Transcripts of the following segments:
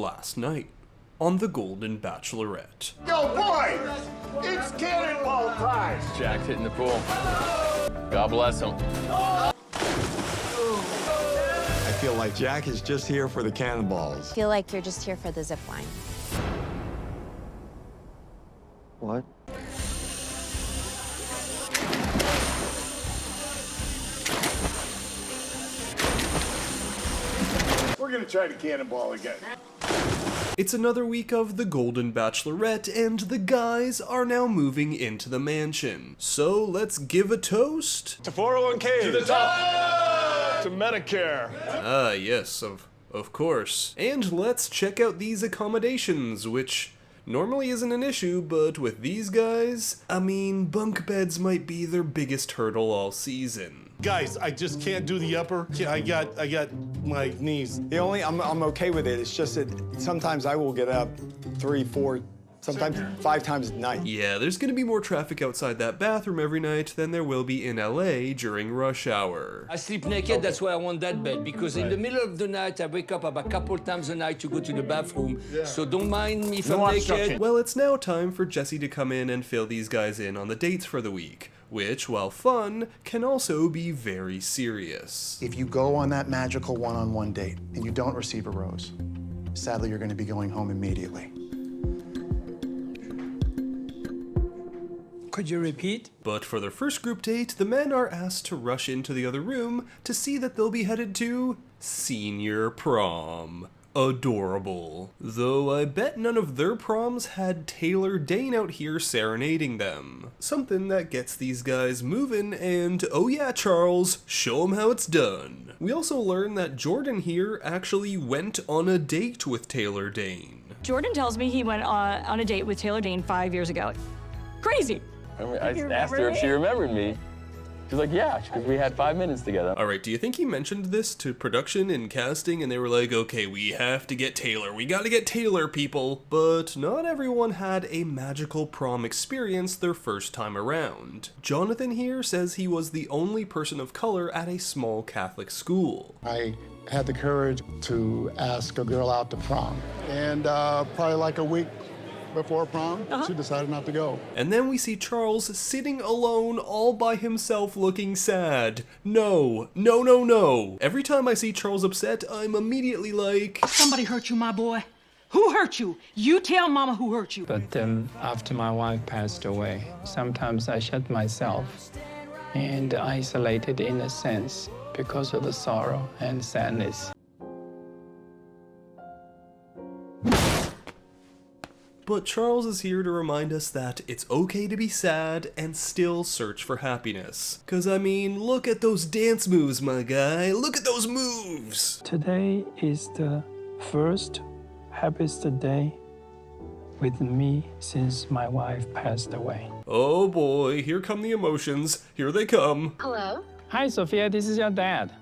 last night on the Golden Bachelorette. Yo, boys! It's cannonball time! Jack's hitting the pool. God bless him. I feel like Jack is just here for the cannonballs. I feel like you're just here for the zip line. What? We're gonna try the cannonball again. It's another week of the Golden Bachelorette, and the guys are now moving into the mansion. So let's give a toast To 401k! To the top! To Medicare! Ah, yes, of course. And let's check out these accommodations, which normally isn't an issue, but with these guys, I mean, bunk beds might be their biggest hurdle all season. Guys, I just can't do the upper. I got my knees. I'm okay with it. It's just that sometimes I will get up 3, 4, sometimes 5 times a night. Yeah, there's gonna be more traffic outside that bathroom every night than there will be in LA during rush hour. I sleep naked, that's why I want that bed, because in the middle of the night, I wake up about a couple times a night to go to the bathroom, so don't mind me if I'm naked. Well, it's now time for Jesse to come in and fill these guys in on the dates for the week, which, while fun, can also be very serious. If you go on that magical one-on-one date and you don't receive a rose, sadly, you're going to be going home immediately. Could you repeat? But for their first group date, the men are asked to rush into the other room to see that they'll be headed to senior prom. Adorable. Though I bet none of their proms had Taylor Dane out here serenading them. Something that gets these guys moving, and oh yeah, Charles, show 'em how it's done. We also learn that Jordan here actually went on a date with Taylor Dane. Jordan tells me he went on a date with Taylor Dane 5 years ago. Crazy. I asked her if she remembered me. She's like, yeah, because we had 5 minutes together. Alright, do you think he mentioned this to production and casting and they were like, okay, we have to get Taylor, we gotta get Taylor, people? But not everyone had a magical prom experience their first time around. Jonathan here says he was the only person of color at a small Catholic school. I had the courage to ask a girl out to prom. And probably like a week before prom, she decided not to go. And then we see Charles sitting alone all by himself looking sad. No, no, no, no. Every time I see Charles upset, I'm immediately like, Somebody hurt you, my boy. Who hurt you? You tell mama who hurt you. But after my wife passed away, sometimes I shut myself and isolated in a sense because of the sorrow and sadness. But Charles is here to remind us that it's okay to be sad and still search for happiness. 'Cause I mean, look at those dance moves, my guy. Look at those moves! Today is the first happiest day with me since my wife passed away. Oh boy, here come the emotions. Here they come. Hello? Hi, Sophia, this is your dad.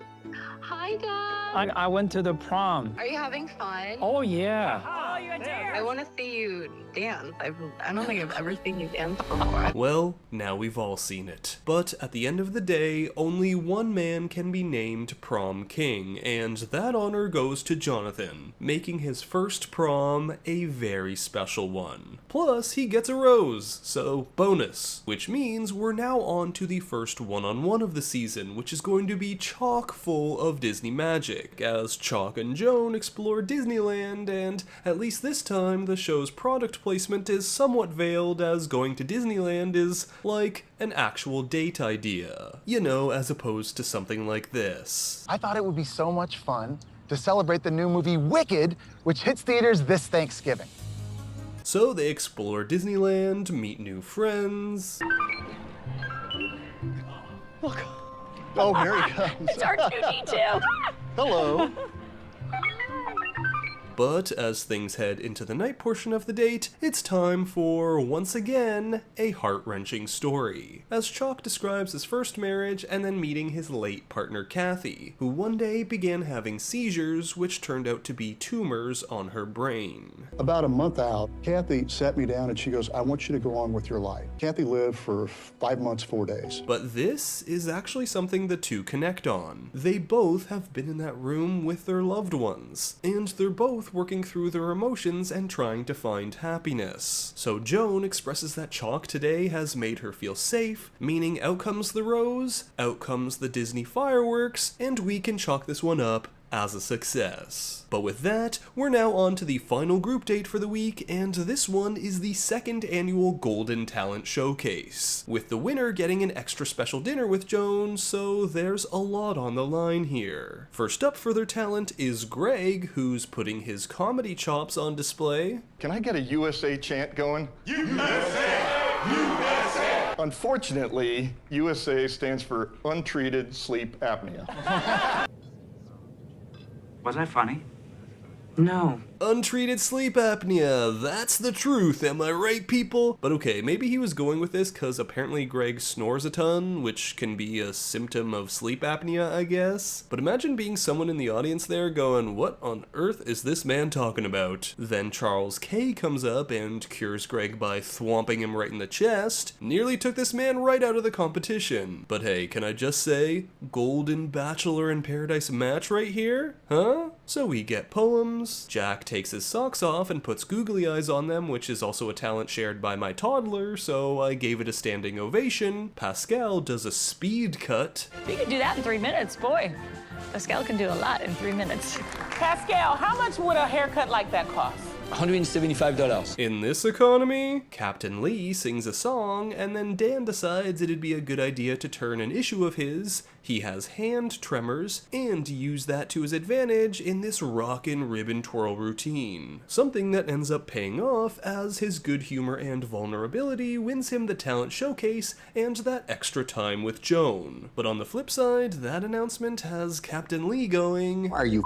Hi, Dad. I went to the prom. Are you having fun? Oh, yeah. Oh, you're there. I want to see you dance. I don't think I've ever seen you dance before. Well, now we've all seen it. But at the end of the day, only one man can be named prom king, and that honor goes to Jonathan, making his first prom a very special one. Plus, he gets a rose, so bonus. Which means we're now on to the first one-on-one of the season, which is going to be chock full of Disney magic, as Chalk and Joan explore Disneyland, and at least this time, the show's product placement is somewhat veiled, as going to Disneyland is like an actual date idea. You know, as opposed to something like this. I thought it would be so much fun to celebrate the new movie Wicked, which hits theaters this Thanksgiving. So they explore Disneyland, meet new friends. Look. Oh, here he comes. It's R2-D2. Hello. But as things head into the night portion of the date, it's time for, once again, a heart-wrenching story. As Chalk describes his first marriage and then meeting his late partner Kathy, who one day began having seizures which turned out to be tumors on her brain. About a month out, Kathy sat me down and she goes, I want you to go on with your life. Kathy lived for 5 months, 4 days. But this is actually something the two connect on. They both have been in that room with their loved ones, and they're both both working through their emotions and trying to find happiness. So Joan expresses that chalk today has made her feel safe, meaning out comes the rose, out comes the Disney fireworks, and we can chalk this one up as a success. But with that, we're now on to the final group date for the week, and this one is the second annual Golden Talent Showcase, with the winner getting an extra special dinner with Joan, so there's a lot on the line here. First up for their talent is Greg, who's putting his comedy chops on display. Can I get a USA chant going? USA! USA! Unfortunately, USA stands for untreated sleep apnea. Was I funny? No. Untreated sleep apnea, that's the truth, am I right, people? But okay, maybe he was going with this because apparently Greg snores a ton, which can be a symptom of sleep apnea, I guess. But imagine being someone in the audience there going, what on earth is this man talking about? Then Charles K comes up and cures Greg by thwomping him right in the chest. Nearly took this man right out of the competition. But hey, can I just say, Golden Bachelor in Paradise match right here? Huh? So we get poems, Jack takes his socks off and puts googly eyes on them, which is also a talent shared by my toddler, so I gave it a standing ovation. Pascal does a speed cut. You can do that in 3 minutes, boy. Pascal can do a lot in 3 minutes. Pascal, how much would a haircut like that cost? $175. In this economy, Captain Lee sings a song, and then Dan decides it'd be a good idea to turn an issue of his, he has hand tremors, and use that to his advantage in this rockin' ribbon twirl routine. Something that ends up paying off as his good humor and vulnerability wins him the talent showcase and that extra time with Joan. But on the flip side, that announcement has Captain Lee going, "Are you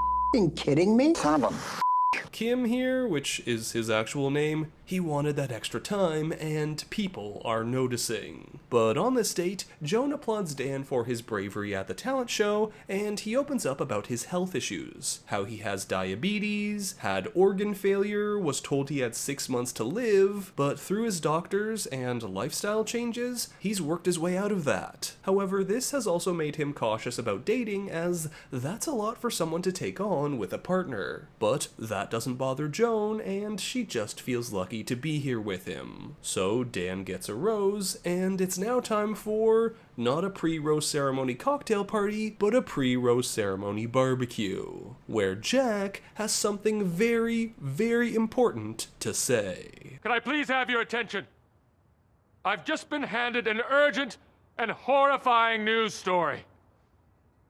kidding me? Son of a..." Kim here, which is his actual name, he wanted that extra time, and people are noticing. But on this date, Joan applauds Dan for his bravery at the talent show, and he opens up about his health issues. How he has diabetes, had organ failure, was told he had 6 months to live, but through his doctors and lifestyle changes, he's worked his way out of that. However, this has also made him cautious about dating, as that's a lot for someone to take on with a partner. But that doesn't bother Joan, and she just feels lucky to be here with him. So Dan gets a rose, and it's now time for not a pre-rose ceremony cocktail party, but a pre-rose ceremony barbecue, where Jack has something very, very important to say. Can I please have your attention? I've just been handed an urgent and horrifying news story.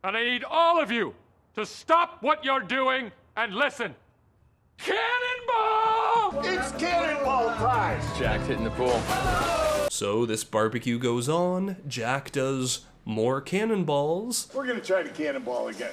And I need all of you to stop what you're doing and listen. Cannonball! It's cannonball time! Jack's hitting the pool. So this barbecue goes on, Jack does more cannonballs. We're gonna try to cannonball again.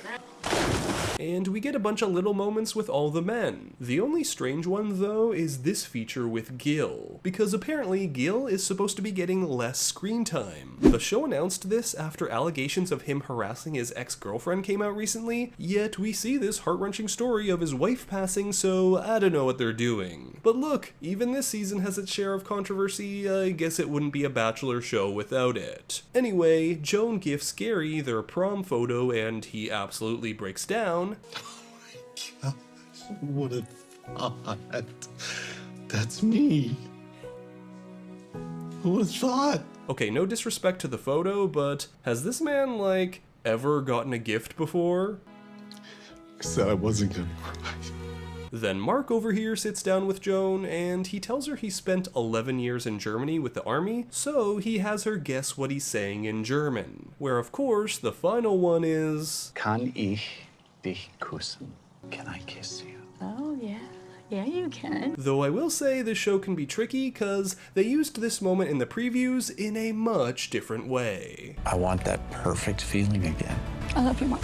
And we get a bunch of little moments with all the men. The only strange one, though, is this feature with Gil, because apparently Gil is supposed to be getting less screen time. The show announced this after allegations of him harassing his ex-girlfriend came out recently, yet we see this heart-wrenching story of his wife passing, so I don't know what they're doing. But look, even this season has its share of controversy. I guess it wouldn't be a Bachelor show without it. Anyway, Joan gifts Gary their prom photo, and he absolutely breaks down. Oh my God, what a thought. That's me. Who would have thought? Okay, no disrespect to the photo, but has this man, like, ever gotten a gift before? I said I wasn't gonna cry. Then Mark over here sits down with Joan, and he tells her he spent 11 years in Germany with the army, so he has her guess what he's saying in German. Where, of course, the final one is... Kann ich dich küssen? Can I kiss you? Oh, yeah. Yeah, you can. Though I will say this show can be tricky, cause they used this moment in the previews in a much different way. I want that perfect feeling again. I love you, Mark.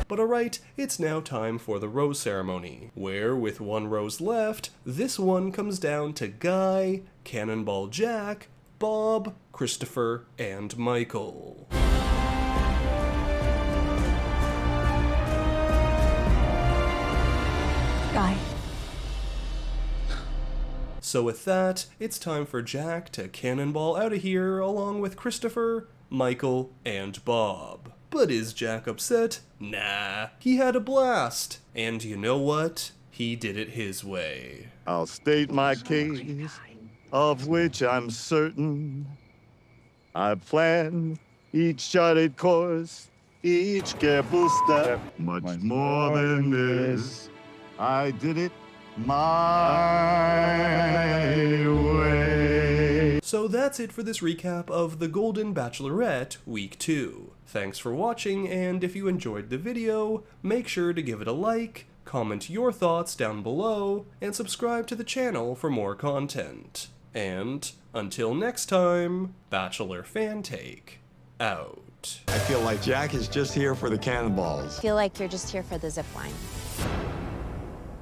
But alright, it's now time for the rose ceremony, where with one rose left, this one comes down to Guy, Cannonball Jack, Bob, Christopher, and Michael. Guy. So with that, it's time for Jack to cannonball out of here along with Christopher, Michael, and Bob. But is Jack upset? Nah, he had a blast. And you know what? he did it his way. I'll state my case, of which I'm certain. I planned each charted course, each careful step, much more than this. I did it my way. So that's it for this recap of the Golden Bachelorette Week 2. Thanks for watching, and if you enjoyed the video, make sure to give it a like, comment your thoughts down below, and subscribe to the channel for more content. And until next time, Bachelor Fantake out. I feel like Jack is just here for the cannonballs. I feel like you're just here for the zip line.